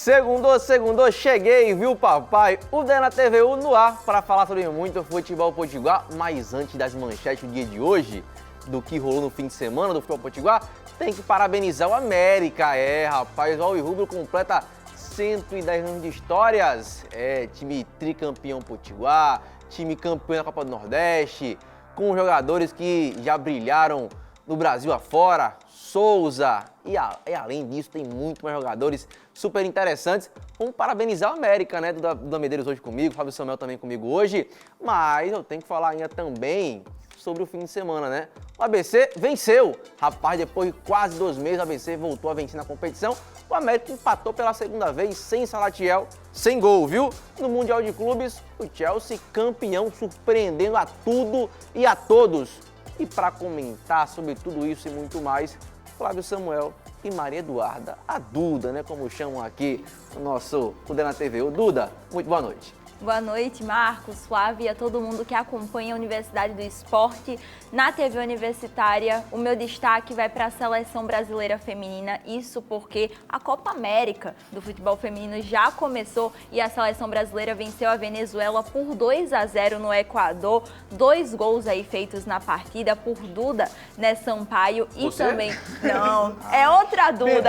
Segundou, cheguei, viu, papai? O DNA TVU no ar para falar sobre muito futebol potiguar. Mas antes das manchetes do dia de hoje, do que rolou no fim de semana do futebol potiguar, tem que parabenizar o América. Rapaz, o Alvirrubro completa 110 anos de histórias. Time tricampeão potiguar, time campeão da Copa do Nordeste, com jogadores que já brilharam no Brasil afora, Souza, e além disso tem muito mais jogadores super interessantes. Vamos parabenizar o América, né, do Medeiros hoje comigo, Fábio Samuel também comigo hoje, mas eu tenho que falar ainda também sobre o fim de semana, né? O ABC venceu, rapaz, depois de quase 2 meses o ABC voltou a vencer na competição. O América empatou pela segunda vez, sem Salatiel, sem gol, viu? No Mundial de Clubes, o Chelsea campeão, surpreendendo a tudo e a todos. E para comentar sobre tudo isso e muito mais, Flávio Samuel e Maria Eduarda, a Duda, né, como chamam aqui o nosso DNA TVU. Duda, muito boa noite. Boa noite, Marcos, Flávia e a todo mundo que acompanha a Universidade do Esporte na TV Universitária. O meu destaque vai para a Seleção Brasileira Feminina, isso porque a Copa América do futebol feminino já começou e a Seleção Brasileira venceu a Venezuela por 2-0 no Equador. 2 gols aí feitos na partida por Duda, né, Sampaio e Você? também... Não, é outra Duda.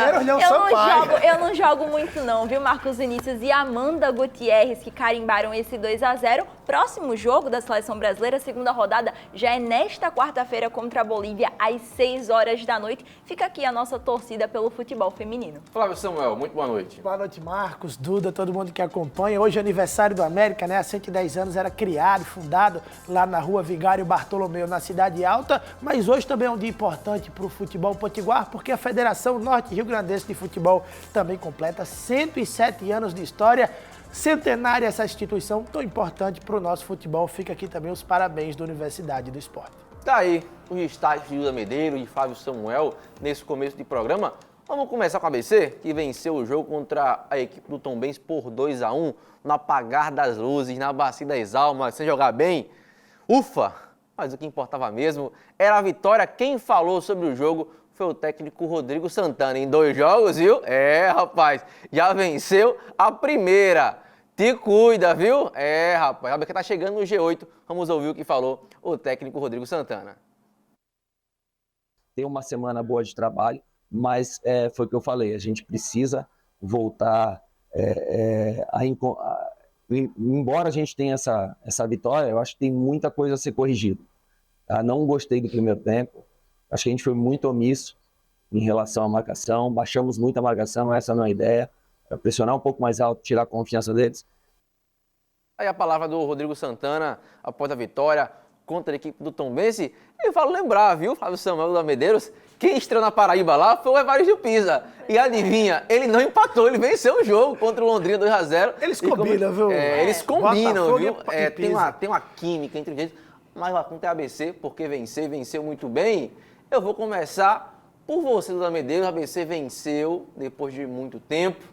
Eu não jogo muito não, viu, Marcos Vinícius e Amanda Gutierrez, que carimbaram esse 2-0. Próximo jogo da Seleção Brasileira, segunda rodada, já é nesta quarta-feira contra a Bolívia, às 6 horas da noite. Fica aqui a nossa torcida pelo futebol feminino. Flávio Samuel, muito boa noite. Boa noite, Marcos, Duda, todo mundo que acompanha. Hoje é aniversário do América, né? Há 110 anos era criado, fundado lá na rua Vigário Bartolomeu, na Cidade Alta. Mas hoje também é um dia importante para o futebol potiguar, porque a Federação Norte Rio Grandense de Futebol também completa 107 anos de história. Centenária essa instituição tão importante para o nosso futebol. Fica aqui também os parabéns da Universidade do Esporte. Tá aí os destaques de Duda Medeiros e Flávio Samuel nesse começo de programa. Vamos começar com a ABC, que venceu o jogo contra a equipe do Tombense por 2-1, no apagar das luzes, na Bacia das Almas, sem jogar bem. Ufa! Mas o que importava mesmo era a vitória. Quem falou sobre o jogo foi o técnico Rodrigo Santana. Em 2 jogos, viu? Rapaz, já venceu a primeira. Te cuida, viu? Rapaz, a ABC tá chegando no G8. Vamos ouvir o que falou o técnico Rodrigo Santana. Tem uma semana boa de trabalho, mas foi o que eu falei, a gente precisa voltar embora a gente tenha essa vitória, eu acho que tem muita coisa a ser corrigida. Tá? Não gostei do primeiro tempo, acho que a gente foi muito omisso em relação à marcação, baixamos muito a marcação, essa não é a ideia, é pressionar um pouco mais alto, tirar a confiança deles. Aí a palavra do Rodrigo Santana, após a vitória contra a equipe do Tombense. Eu falo lembrar, viu, Fábio Samuel da Medeiros, quem estreou na Paraíba lá foi o Evaristo Pisa. E adivinha, ele não empatou, ele venceu o jogo contra o Londrina 2-0. Eles combinam, viu? Eles combinam, Botafogo viu? e Tem uma química entre eles. Mas lá contra a ABC, porque venceu muito bem. Eu vou começar por você, Duda Medeiros. A ABC venceu depois de muito tempo.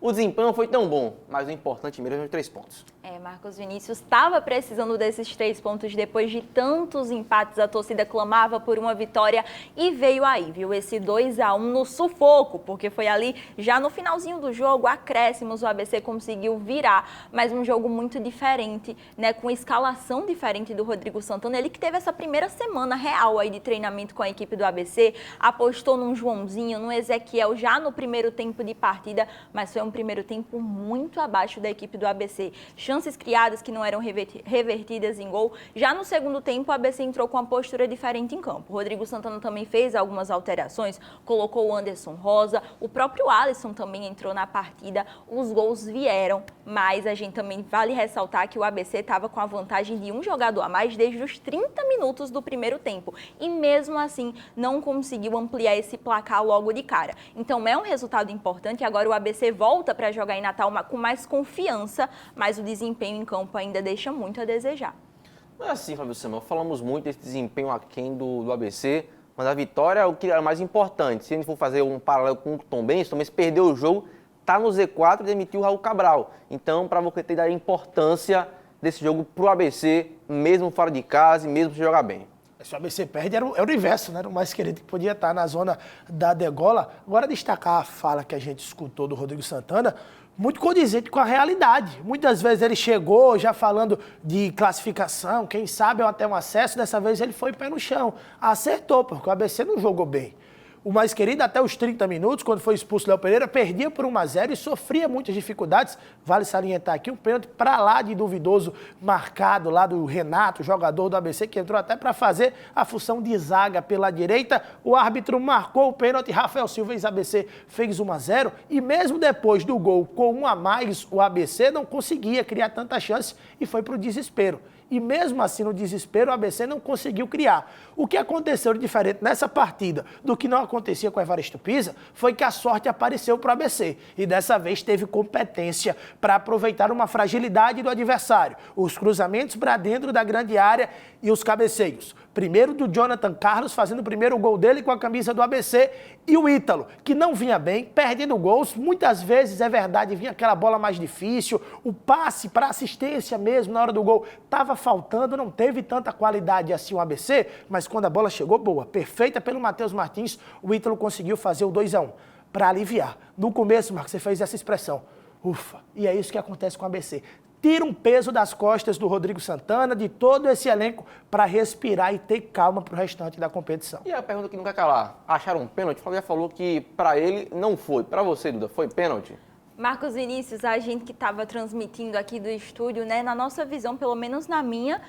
O desempenho não foi tão bom, mas o importante mesmo é os 3 pontos. Marcos Vinícius estava precisando desses 3 pontos depois de tantos empates. A torcida clamava por uma vitória e veio aí, viu? Esse 2-1 no sufoco, porque foi ali já no finalzinho do jogo, acréscimos, o ABC conseguiu virar, mas um jogo muito diferente, né? Com escalação diferente do Rodrigo Santana. Ele que teve essa primeira semana real aí de treinamento com a equipe do ABC, apostou num Joãozinho, no Ezequiel já no primeiro tempo de partida, mas foi um primeiro tempo muito abaixo da equipe do ABC. Chances criadas que não eram revertidas em gol. Já no segundo tempo, o ABC entrou com uma postura diferente em campo. O Rodrigo Santana também fez algumas alterações, colocou o Anderson Rosa, o próprio Alisson também entrou na partida, os gols vieram, mas a gente também vale ressaltar que o ABC estava com a vantagem de um jogador a mais desde os 30 minutos do primeiro tempo e mesmo assim não conseguiu ampliar esse placar logo de cara. Então é um resultado importante e agora o ABC volta para jogar em Natal com mais confiança, mas o desempenho em campo ainda deixa muito a desejar. Não é assim, Fábio Samuel, falamos muito desse desempenho aquém do ABC, mas a vitória é o que é mais importante. Se a gente for fazer um paralelo com o Tombense, o Tombense perdeu o jogo, está no Z4 e demitiu o Raul Cabral. Então, para você ter a importância desse jogo para o ABC, mesmo fora de casa e mesmo se jogar bem. Se o ABC perde, era o inverso, né? Era o mais querido que podia estar na zona da degola. Agora, destacar a fala que a gente escutou do Rodrigo Santana, muito condizente com a realidade. Muitas vezes ele chegou já falando de classificação, quem sabe até um acesso, dessa vez ele foi pé no chão. Acertou, porque o ABC não jogou bem. O mais querido, até os 30 minutos, quando foi expulso o Léo Pereira, perdia por 1-0 e sofria muitas dificuldades. Vale salientar aqui um pênalti para lá de duvidoso marcado lá do Renato, jogador do ABC, que entrou até para fazer a função de zaga pela direita. O árbitro marcou o pênalti, Rafael Silva, ex-ABC, fez 1-0. E mesmo depois do gol com 1 a mais, o ABC não conseguia criar tanta chance e foi para o desespero. E mesmo assim, no desespero, o ABC não conseguiu criar. O que aconteceu de diferente nessa partida do que não acontecia com o Evaristo Pisa foi que a sorte apareceu para o ABC. E dessa vez teve competência para aproveitar uma fragilidade do adversário. Os cruzamentos para dentro da grande área e os cabeceios. Primeiro do Jonathan Carlos, fazendo o primeiro gol dele com a camisa do ABC. E o Ítalo, que não vinha bem, perdendo gols. Muitas vezes, é verdade, vinha aquela bola mais difícil. O passe para assistência mesmo na hora do gol estava faltando. Não teve tanta qualidade assim o ABC, mas quando a bola chegou, boa, perfeita pelo Matheus Martins, o Ítalo conseguiu fazer o 2-1 para aliviar. No começo, Marcos, você fez essa expressão. Ufa, e é isso que acontece com o ABC. Tira um peso das costas do Rodrigo Santana, de todo esse elenco, para respirar e ter calma para o restante da competição. E a pergunta que não quer calar, acharam um pênalti? O Flávio já falou que para ele não foi. Para você, Duda, foi pênalti? Marcos Vinícius, a gente que estava transmitindo aqui do estúdio, né, na nossa visão, pelo menos na minha,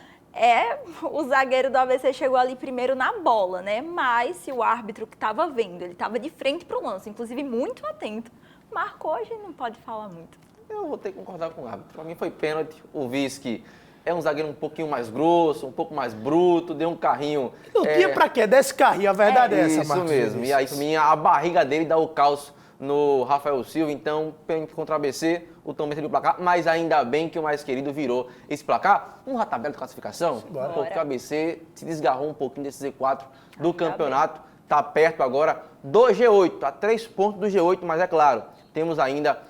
o zagueiro do ABC chegou ali primeiro na bola, né? Mas se o árbitro que estava vendo, ele estava de frente para o lance, inclusive muito atento, marcou, a gente não pode falar muito. Eu vou ter que concordar com o árbitro. Para mim foi pênalti. O Visky é um zagueiro um pouquinho mais grosso, um pouco mais bruto, deu um carrinho... Não tinha pra quê? Desse carrinho, a verdade é essa, Marcos. Isso mesmo. E aí, para mim, a barriga dele dá o caos no Rafael Silva. Então, pênalti contra o ABC, o Tom Benz o placar. Mas ainda bem que o mais querido virou esse placar. Vamos à tabela de classificação? Bora. Porque o ABC se desgarrou um pouquinho desse Z4 do campeonato. Está perto agora do G8. A 3 pontos do G8, mas é claro, temos ainda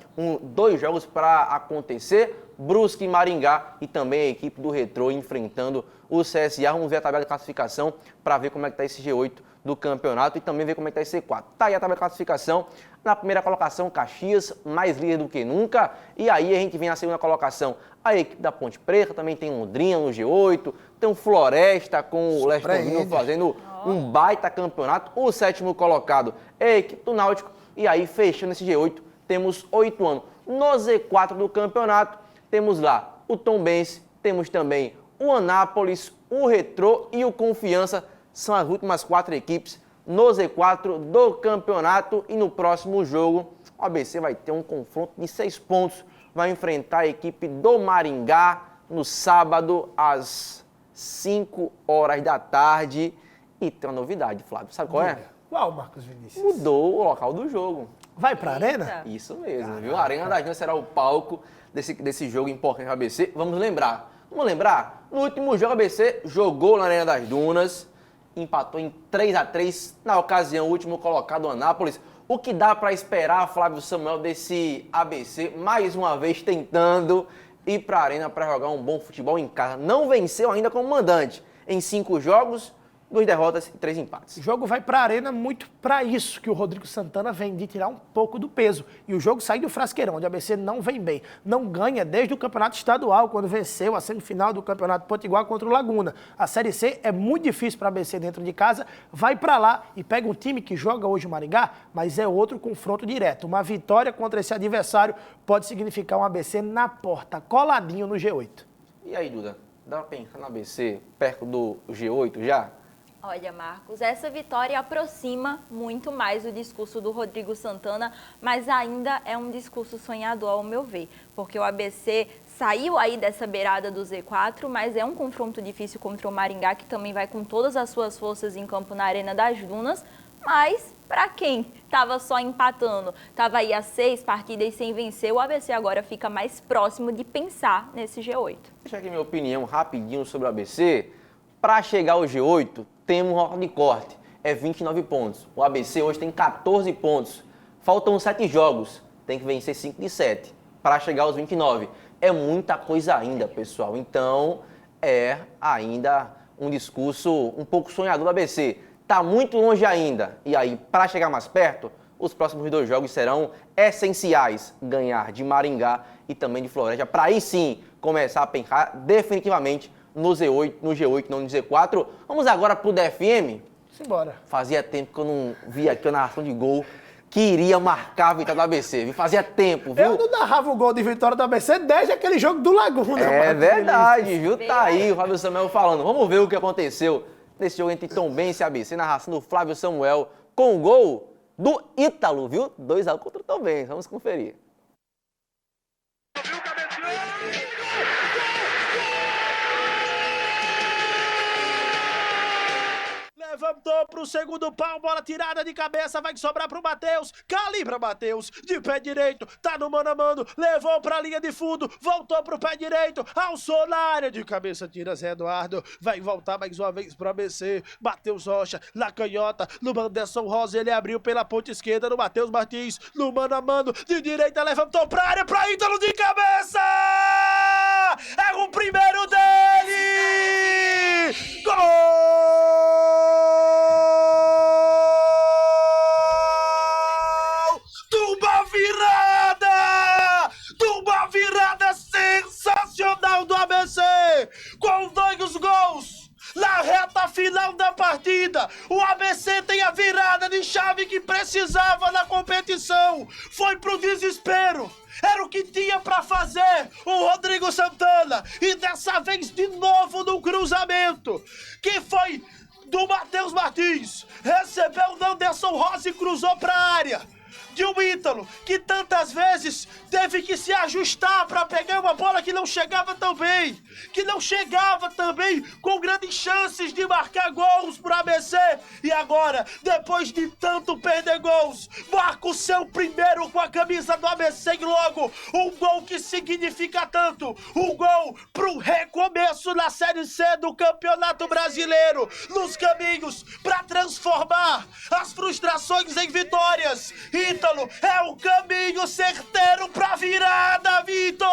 2 jogos para acontecer. Brusque e Maringá e também a equipe do Retrô enfrentando o CSA. Vamos ver a tabela de classificação para ver como é que está esse G8 do campeonato e também ver como é que está esse C4. Tá aí a tabela de classificação. Na primeira colocação, Caxias, mais líder do que nunca. E aí a gente vem na segunda colocação, a equipe da Ponte Preta, também tem Londrina no G8, tem o Floresta com o Leste Rio fazendo um baita campeonato. O 7º colocado é a equipe do Náutico. E aí, fechando esse G8, temos 8 anos. No Z4 do campeonato, temos lá o Tombense, temos também o Anápolis, o Retrô e o Confiança. São as últimas 4 equipes no Z4 do campeonato. E no próximo jogo, o ABC vai ter um confronto de 6 pontos. Vai enfrentar a equipe do Maringá no sábado, às 5 horas da tarde. E tem uma novidade, Flávio. Sabe qual é? Qual, Marcos Vinícius? Mudou o local do jogo. Vai pra arena? Isso mesmo, viu? A Arena das Dunas será o palco desse jogo importante do ABC. Vamos lembrar. No último jogo, o ABC jogou na Arena das Dunas, empatou em 3-3, na ocasião, o último colocado, o Anápolis. O que dá para esperar, Flávio Samuel, desse ABC, mais uma vez tentando ir para a Arena para jogar um bom futebol em casa. Não venceu ainda como mandante em 5 jogos, 2 derrotas e 3 empates. O jogo vai para a arena muito para isso que o Rodrigo Santana vem de tirar um pouco do peso. E o jogo sai do Frasqueirão, onde a ABC não vem bem. Não ganha desde o campeonato estadual, quando venceu a semifinal do campeonato Potiguar contra o Laguna. A Série C é muito difícil para a ABC dentro de casa. Vai para lá e pega um time que joga hoje o Maringá, mas é outro confronto direto. Uma vitória contra esse adversário pode significar um ABC na porta, coladinho no G8. E aí, Duda, dá para pensar no ABC perto do G8 já? Olha, Marcos, essa vitória aproxima muito mais o discurso do Rodrigo Santana, mas ainda é um discurso sonhador, ao meu ver, porque o ABC saiu aí dessa beirada do Z4, mas é um confronto difícil contra o Maringá, que também vai com todas as suas forças em campo na Arena das Dunas, mas para quem estava só empatando, estava aí a 6 partidas sem vencer, o ABC agora fica mais próximo de pensar nesse G8. Deixa aqui minha opinião rapidinho sobre o ABC. Para chegar ao G8, temos um recorde de corte, é 29 pontos. O ABC hoje tem 14 pontos. Faltam 7 jogos, tem que vencer 5 de 7 para chegar aos 29. É muita coisa ainda, pessoal. Então, é ainda um discurso um pouco sonhador do ABC. Tá muito longe ainda. E aí, para chegar mais perto, os próximos 2 jogos serão essenciais. Ganhar de Maringá e também de Floresta, para aí sim começar a pencar definitivamente no G8, não no Z4. Vamos agora pro DFM. Simbora. Fazia tempo que eu não via aqui a narração de gol que iria marcar a vitória do ABC, viu? Fazia tempo, viu? Eu não narrava o gol de vitória do ABC desde aquele jogo do Laguna. É verdade, viu? Tá aí o Flávio Samuel falando. Vamos ver o que aconteceu nesse jogo entre Tombense e ABC. Narração do Flávio Samuel com o gol do Ítalo, viu? 2-1 contra o Tombense. Vamos conferir. Levantou pro segundo pau, bola tirada de cabeça, vai sobrar pro Matheus, calibra Matheus, de pé direito, tá no mano a mano, levou pra linha de fundo, voltou pro pé direito, alçou na área, de cabeça tira Zé Eduardo, vai voltar mais uma vez pro ABC, Matheus Rocha, na canhota, no Anderson Rosa, ele abriu pela ponta esquerda no Matheus Martins, no mano a mano, de direita levantou pra área, pra Ítalo de cabeça! É o primeiro dele! Gol! Sensacional do ABC, com 2 gols na reta final da partida. O ABC tem a virada de chave que precisava na competição. Foi pro desespero. Era o que tinha pra fazer o Rodrigo Santana. E dessa vez de novo no cruzamento, que foi do Matheus Martins. Recebeu o Anderson Rosa e cruzou pra área. De um Ítalo, que tantas vezes teve que se ajustar para pegar uma bola que não chegava tão bem, com grandes chances de marcar gols pro ABC, e agora, depois de tanto perder gols, marca o seu primeiro com a camisa do ABC e logo, um gol que significa tanto, um gol pro recomeço na Série C do Campeonato Brasileiro, nos caminhos para transformar as frustrações em vitórias. Ítalo é o caminho certeiro pra virada, Vitor!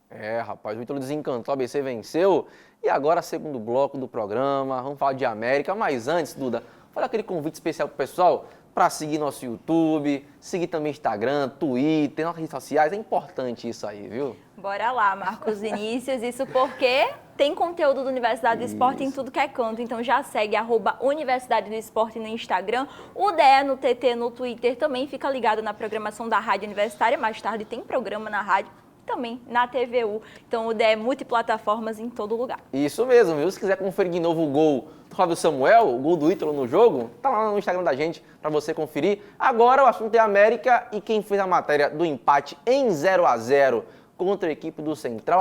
É, rapaz, o Ítalo desencantou, a ABC venceu. E agora, segundo bloco do programa, vamos falar de América. Mas antes, Duda, fazer aquele convite especial pro pessoal para seguir nosso YouTube, seguir também Instagram, Twitter, nossas redes sociais. É importante isso aí, viu? Bora lá, Marcos Vinícius. Isso porque tem conteúdo do Universidade do Esporte em tudo que é canto. Então já segue @Universidade do Esporte no Instagram, o DE no TT, no Twitter. Também fica ligado na programação da Rádio Universitária. Mais tarde tem programa na rádio, também na TVU. Então o DE é multiplataformas em todo lugar. Isso mesmo, viu? Se quiser conferir de novo o gol do Flávio Samuel, o gol do Ítalo no jogo, tá lá no Instagram da gente para você conferir. Agora o assunto é América e quem fez a matéria do empate em 0-0 contra a equipe do Central,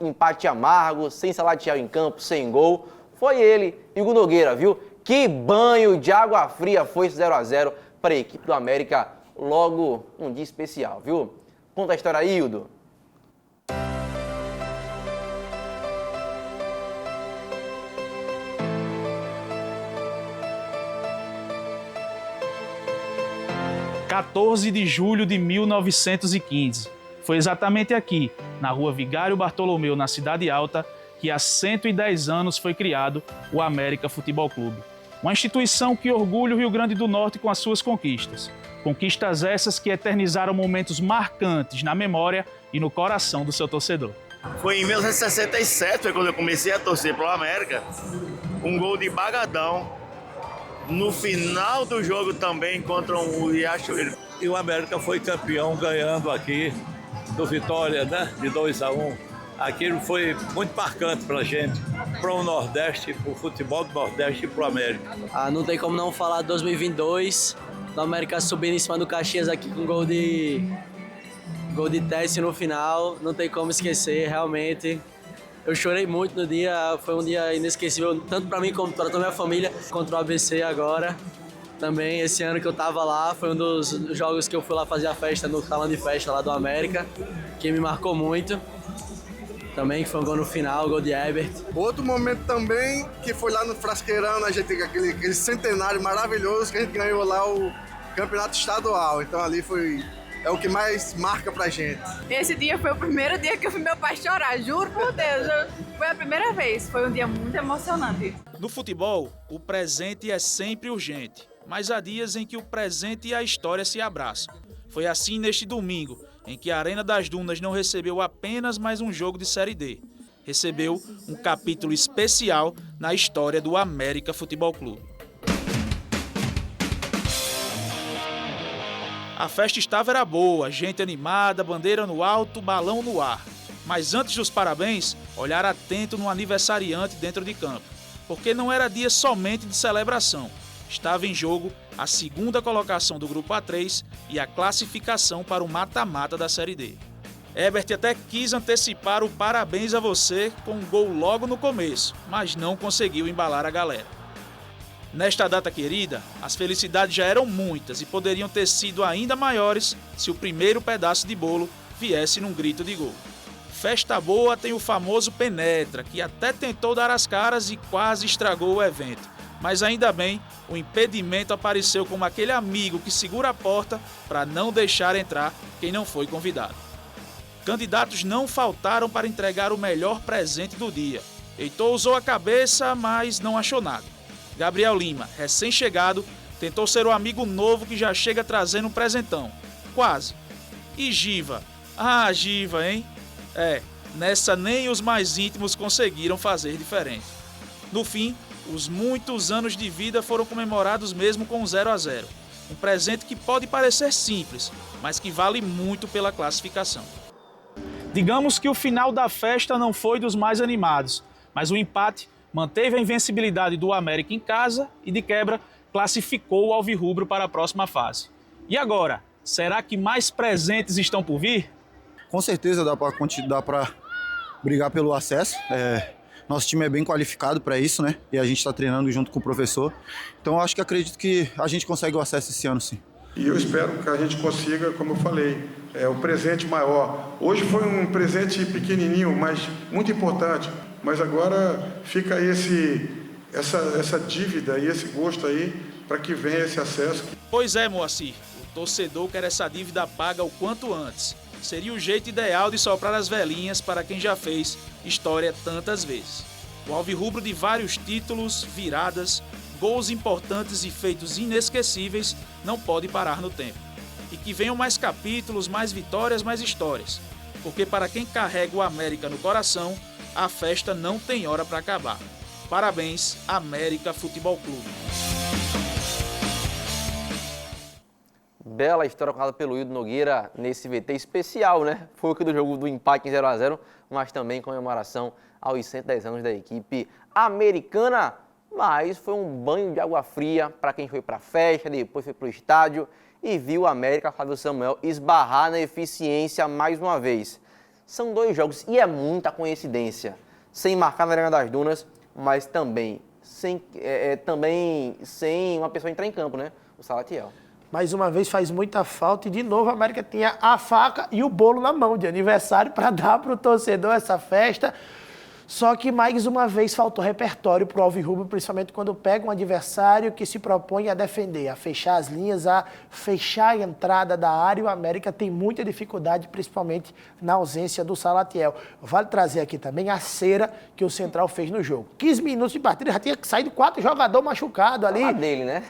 empate amargo, sem Salatiel em campo, sem gol, foi ele, Igor Nogueira, viu? Que banho de água fria foi esse 0-0 para a equipe do América, logo um dia especial, viu? Conta a história aí, Hildo. (14 de julho de 1915). Foi exatamente aqui, na Rua Vigário Bartolomeu, na Cidade Alta, que há 110 anos foi criado o América Futebol Clube. Uma instituição que orgulha o Rio Grande do Norte com as suas conquistas. Conquistas essas que eternizaram momentos marcantes na memória e no coração do seu torcedor. Foi em 1967 quando eu comecei a torcer para o América. Um gol de Bagadão. No final do jogo também contra o Riachuelo. E o América foi campeão ganhando aqui do Vitória, né? De 2-1. Aquilo foi muito marcante pra gente, pro Nordeste, pro futebol do Nordeste e pro América. Não tem como não falar de 2022, do América subindo em cima do Caxias aqui com gol de Tessie no final. Não tem como esquecer, realmente. Eu chorei muito no dia, foi um dia inesquecível, tanto para mim como para toda a minha família, contra o ABC agora. Também esse ano que eu tava lá, foi um dos jogos que eu fui lá fazer a festa no salão de festa lá do América, que me marcou muito. Também que foi um gol no final, gol de Herbert. Outro momento também, que foi lá no Frasqueirão, a gente aquele centenário maravilhoso que a gente ganhou lá o campeonato estadual. Então ali foi é o que mais marca pra gente. Esse dia foi o primeiro dia que eu vi meu pai chorar, juro por Deus. Foi a primeira vez, foi um dia muito emocionante. No futebol, o presente é sempre urgente, mas há dias em que o presente e a história se abraçam. Foi assim neste domingo, em que a Arena das Dunas não recebeu apenas mais um jogo de Série D. Recebeu um capítulo especial na história do América Futebol Clube. A festa era boa, gente animada, bandeira no alto, balão no ar. Mas antes dos parabéns, olhar atento no aniversariante dentro de campo. Porque não era dia somente de celebração. Estava em jogo a segunda colocação do Grupo A3 e a classificação para o mata-mata da Série D. Herbert até quis antecipar o parabéns a você com um gol logo no começo, mas não conseguiu embalar a galera. Nesta data querida, as felicidades já eram muitas e poderiam ter sido ainda maiores se o primeiro pedaço de bolo viesse num grito de gol. Festa boa tem o famoso penetra, que até tentou dar as caras e quase estragou o evento. Mas ainda bem, o impedimento apareceu como aquele amigo que segura a porta para não deixar entrar quem não foi convidado. Candidatos não faltaram para entregar o melhor presente do dia. Heitor usou a cabeça, mas não achou nada. Gabriel Lima, recém-chegado, tentou ser o amigo novo que já chega trazendo um presentão. Quase. E Giva? Ah, Giva, hein? Nessa nem os mais íntimos conseguiram fazer diferente. No fim, os muitos anos de vida foram comemorados mesmo com 0-0. Um presente que pode parecer simples, mas que vale muito pela classificação. Digamos que o final da festa não foi dos mais animados, mas o empate manteve a invencibilidade do América em casa e, de quebra, classificou o Alvirrubro para a próxima fase. E agora, será que mais presentes estão por vir? Com certeza dá para brigar pelo acesso. Nosso time é bem qualificado para isso, né? E a gente está treinando junto com o professor. Então acredito que a gente consegue o acesso esse ano, sim. E eu espero que a gente consiga, como eu falei, o presente maior. Hoje foi um presente pequenininho, mas muito importante. Mas agora fica aí essa dívida e esse gosto aí para que venha esse acesso. Pois é, Moacir. O torcedor quer essa dívida paga o quanto antes. Seria o jeito ideal de soprar as velhinhas para quem já fez história tantas vezes. O Alvirrubro de vários títulos, viradas, gols importantes e feitos inesquecíveis não pode parar no tempo. E que venham mais capítulos, mais vitórias, mais histórias. Porque para quem carrega o América no coração, a festa não tem hora para acabar. Parabéns, América Futebol Clube. Bela história contada pelo Hildo Nogueira nesse VT especial, né? Foi o que do jogo do empate em 0-0, mas também comemoração aos 110 anos da equipe americana. Mas foi um banho de água fria para quem foi para a festa, depois foi para o estádio e viu o América, Flávio Samuel, esbarrar na eficiência mais uma vez. São 2 jogos e é muita coincidência. Sem marcar na Arena das Dunas, mas também sem uma pessoa entrar em campo, né? O Salatiel. Mais uma vez faz muita falta e de novo a América tinha a faca e o bolo na mão de aniversário para dar para o torcedor essa festa. Só que mais uma vez faltou repertório para o Alvirrubro, principalmente quando pega um adversário que se propõe a defender, a fechar as linhas, a fechar a entrada da área. E o América tem muita dificuldade, principalmente na ausência do Salatiel. Vale trazer aqui também a cera que o Central fez no jogo. 15 minutos de partida, já tinha saído 4 jogadores machucados ali. Dele, né?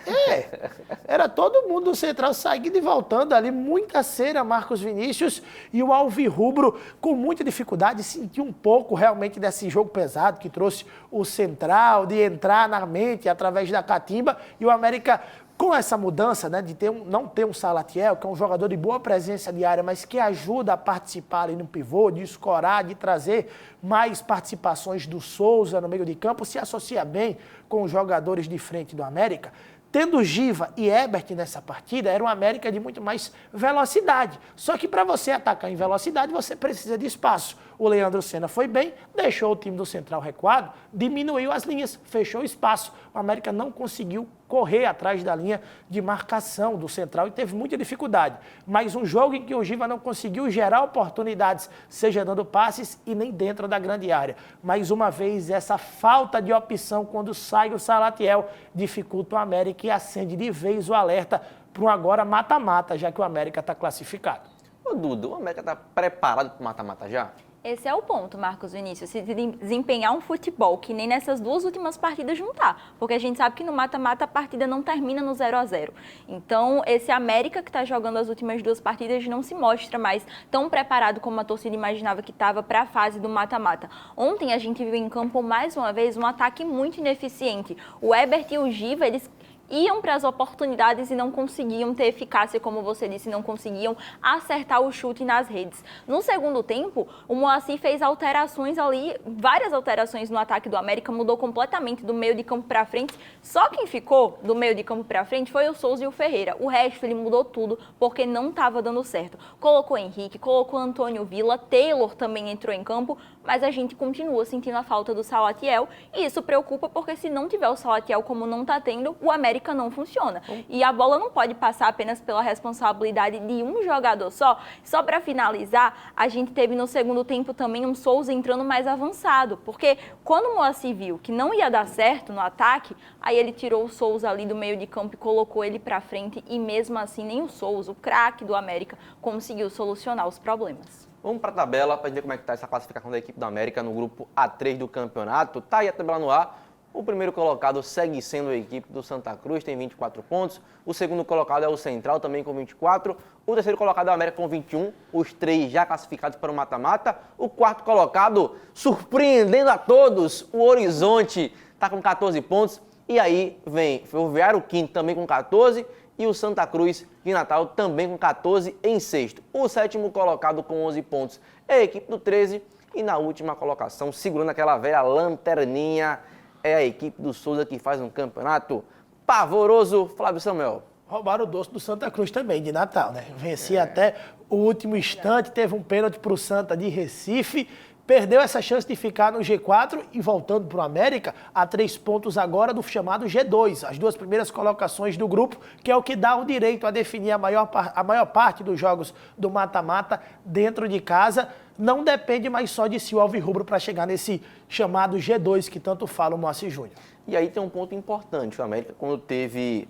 Era todo mundo do Central saindo e voltando ali. Muita cera, Marcos Vinícius. E o Alvirrubro, com muita dificuldade, sentiu um pouco realmente desse jogo pesado que trouxe o Central, de entrar na mente através da catimba, e o América, com essa mudança, né, de não ter um Salatiel, que é um jogador de boa presença de área, mas que ajuda a participar ali no pivô, de escorar, de trazer mais participações do Souza no meio de campo, se associa bem com os jogadores de frente do América. Tendo Giva e Herbert nessa partida, era um América de muito mais velocidade. Só que para você atacar em velocidade, você precisa de espaço. O Leandro Senna foi bem, deixou o time do Central recuado, diminuiu as linhas, fechou o espaço. O América não conseguiu correr atrás da linha de marcação do Central e teve muita dificuldade. Mas um jogo em que o Giva não conseguiu gerar oportunidades, seja dando passes e nem dentro da grande área. Mais uma vez, essa falta de opção quando sai o Salatiel dificulta o América e acende de vez o alerta para um agora mata-mata, já que o América está classificado. Ô, Duda, o América está preparado para o mata-mata já? Esse é o ponto, Marcos Vinícius. Se desempenhar um futebol que nem nessas duas últimas partidas não tá. Porque a gente sabe que no mata-mata a partida não termina no 0-0. Então, esse América que está jogando as últimas duas partidas não se mostra mais tão preparado como a torcida imaginava que estava para a fase do mata-mata. Ontem a gente viu em campo mais uma vez um ataque muito ineficiente. O Herbert e o Giva, eles iam para as oportunidades e não conseguiam ter eficácia, como você disse, não conseguiam acertar o chute nas redes. No segundo tempo, o Moacir fez alterações ali, várias alterações no ataque do América, mudou completamente do meio de campo para frente. Só quem ficou do meio de campo para frente foi o Souza e o Ferreira. O resto, ele mudou tudo porque não estava dando certo. Colocou Henrique, colocou Antônio Villa, Taylor também entrou em campo, mas a gente continua sentindo a falta do Salatiel e isso preocupa porque se não tiver o Salatiel como não está tendo, o América não funciona. E a bola não pode passar apenas pela responsabilidade de um jogador só. Só para finalizar, a gente teve no segundo tempo também um Souza entrando mais avançado, porque quando o Moacir viu que não ia dar certo no ataque, aí ele tirou o Souza ali do meio de campo e colocou ele para frente e mesmo assim nem o Souza, o craque do América, conseguiu solucionar os problemas. Vamos para a tabela para ver como é que está essa classificação da equipe do América no grupo A3 do campeonato. Tá aí a tabela no ar. O primeiro colocado segue sendo a equipe do Santa Cruz, tem 24 pontos. O segundo colocado é o Central, também com 24. O terceiro colocado é o América com 21. Os três já classificados para o mata-mata. O quarto colocado, surpreendendo a todos, o Horizonte está com 14 pontos. E aí vem o Ferroviário, o quinto, também com 14. E o Santa Cruz de Natal também com 14 em sexto. O sétimo colocado com 11 pontos é a equipe do 13. E na última colocação, segurando aquela velha lanterninha, é a equipe do Souza que faz um campeonato pavoroso. Flávio Samuel. Roubaram o doce do Santa Cruz também, de Natal, né? Vencia até o último instante, teve um pênalti para o Santa de Recife, perdeu essa chance de ficar no G4 e voltando para o América, a 3 pontos agora do chamado G2, as duas primeiras colocações do grupo, que é o que dá o direito a definir a maior parte dos jogos do mata-mata dentro de casa. Não depende mais só de si o Alvirrubro para chegar nesse chamado G2 que tanto fala o Moacir Júnior. E aí tem um ponto importante, o América quando teve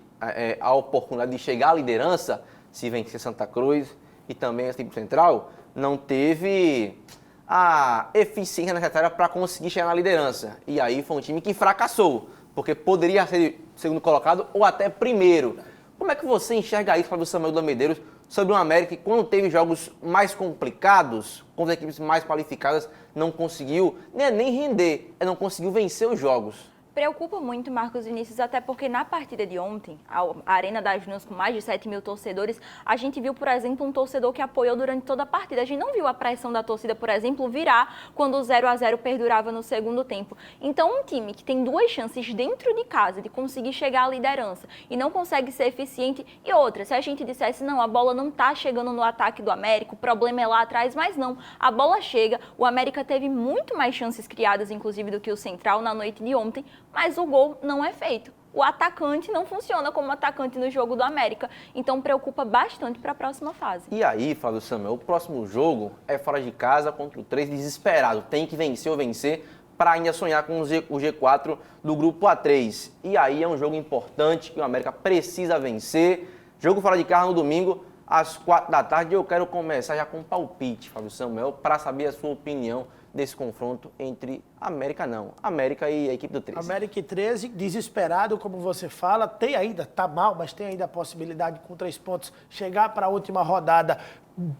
a oportunidade de chegar à liderança, se vencer Santa Cruz e também a equipe central, não teve a eficiência necessária para conseguir chegar na liderança. E aí foi um time que fracassou, porque poderia ser segundo colocado ou até primeiro. Como é que você enxerga isso, Flávio Samuel da Medeiros, sobre o América que quando teve jogos mais complicados, com as equipes mais qualificadas, não conseguiu nem render, não conseguiu vencer os jogos? Preocupa muito, Marcos Vinícius, até porque na partida de ontem, a Arena das Dunas com mais de 7 mil torcedores, a gente viu, por exemplo, um torcedor que apoiou durante toda a partida. A gente não viu a pressão da torcida, por exemplo, virar quando o 0-0 perdurava no segundo tempo. Então, um time que tem duas chances dentro de casa de conseguir chegar à liderança e não consegue ser eficiente, e outra, se a gente dissesse, não, a bola não está chegando no ataque do América, o problema é lá atrás, mas não, a bola chega, o América teve muito mais chances criadas, inclusive, do que o Central na noite de ontem, mas o gol não é feito. O atacante não funciona como atacante no jogo do América, então preocupa bastante para a próxima fase. E aí, Flávio Samuel, o próximo jogo é fora de casa contra o 3 desesperado. Tem que vencer ou vencer para ainda sonhar com o G4 do grupo A3. E aí é um jogo importante que o América precisa vencer. Jogo fora de casa no domingo, às 4 da tarde. Eu quero começar já com um palpite, Flávio Samuel, para saber a sua opinião desse confronto entre América e a equipe do 13. América e 13, desesperado, como você fala, tem ainda, tá mal, mas tem ainda a possibilidade com 3 pontos chegar para a última rodada,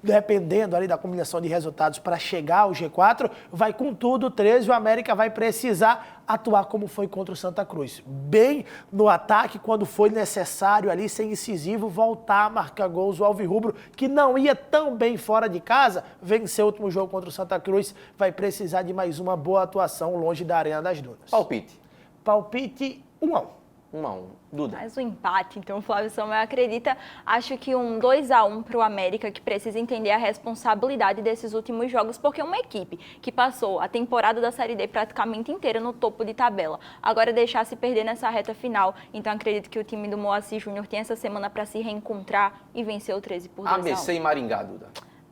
dependendo ali da combinação de resultados para chegar ao G4, vai com tudo o 13, o América vai precisar atuar como foi contra o Santa Cruz. Bem no ataque, quando foi necessário ali, ser incisivo, voltar a marcar gols. O Alvirrubro, que não ia tão bem fora de casa, venceu o último jogo contra o Santa Cruz, vai precisar de mais uma boa atuação longe da Arena das Dunas. Palpite. Palpite 1-1. 1-1. Duda. Mais um empate, então o Flávio Samuel acredita, acho que um 2-1 para o América, que precisa entender a responsabilidade desses últimos jogos, porque é uma equipe que passou a temporada da Série D praticamente inteira no topo de tabela. Agora deixar se perder nessa reta final, então acredito que o time do Moacir Júnior tem essa semana para se reencontrar e vencer o 13 por 2-1. ABC e Maringá, Duda.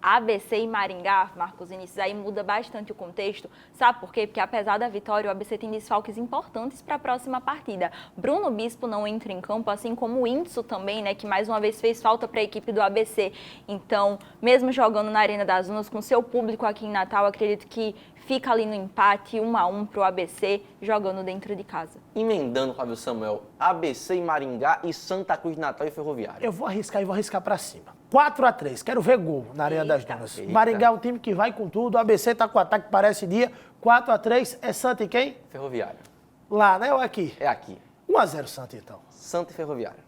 ABC e Maringá, Marcos Vinícius, aí muda bastante o contexto. Sabe por quê? Porque apesar da vitória, o ABC tem desfalques importantes para a próxima partida. Bruno Bispo não entra em campo, assim como o Índico também, né, que mais uma vez fez falta para a equipe do ABC. Então, mesmo jogando na Arena das Dunas, com seu público aqui em Natal, acredito que fica ali no empate, 1-1 para o ABC, jogando dentro de casa. Emendando, Flávio Samuel, ABC e Maringá e Santa Cruz de Natal e Ferroviária. Eu vou arriscar para cima. 4-3, quero ver gol na Arena das Dunas. Maringá é um time que vai com tudo, o ABC tá com ataque, parece dia. 4-3, é Santa e quem? Ferroviária. Lá, né, ou aqui? É aqui. 1-0 Santa, então. Santa e Ferroviária.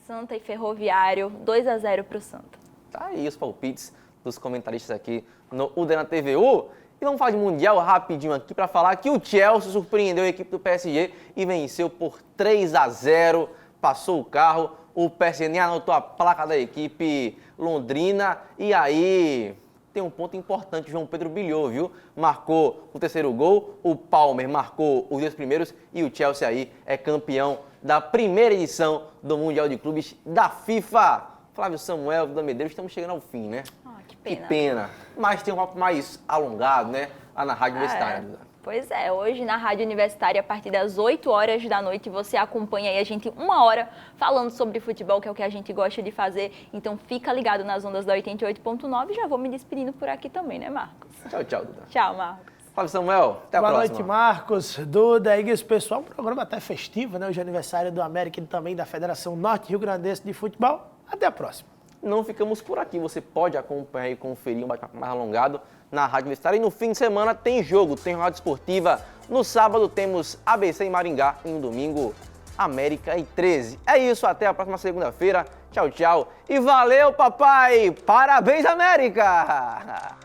Santa e Ferroviário, 2-0 para o Santa. Tá aí os palpites dos comentaristas aqui no UDN TVU. E vamos falar de Mundial rapidinho aqui para falar que o Chelsea surpreendeu a equipe do PSG e venceu por 3-0, passou o carro, o PSG nem anotou a placa da equipe londrina e aí tem um ponto importante, o João Pedro brilhou, viu? Marcou o terceiro gol, o Palmer marcou os 2 primeiros e o Chelsea aí é campeão da primeira edição do Mundial de Clubes da FIFA. Flávio Samuel, Duda Medeiros, estamos chegando ao fim, né? Que pena. Mas tem um papo mais alongado, né? Lá na Rádio Universitária, Duda. Pois é, hoje na Rádio Universitária, a partir das 8 horas da noite, você acompanha aí a gente 1 hora falando sobre futebol, que é o que a gente gosta de fazer. Então fica ligado nas ondas da 88.9 e já vou me despedindo por aqui também, né, Marcos? Tchau, Duda. Tchau, Marcos. Flávio Samuel, até a próxima. Boa noite, Marcos, Duda, e esse pessoal, um programa até festivo, né? Hoje é aniversário do América e também da Federação Norte Rio Grandense de Futebol. Até a próxima. Não ficamos por aqui, você pode acompanhar e conferir um bate-papo mais alongado na Rádio Universitária. E no fim de semana tem jogo, tem rodada esportiva. No sábado temos ABC e Maringá e no domingo América e 13. É isso, até a próxima segunda-feira. Tchau, tchau. E valeu, papai! Parabéns, América!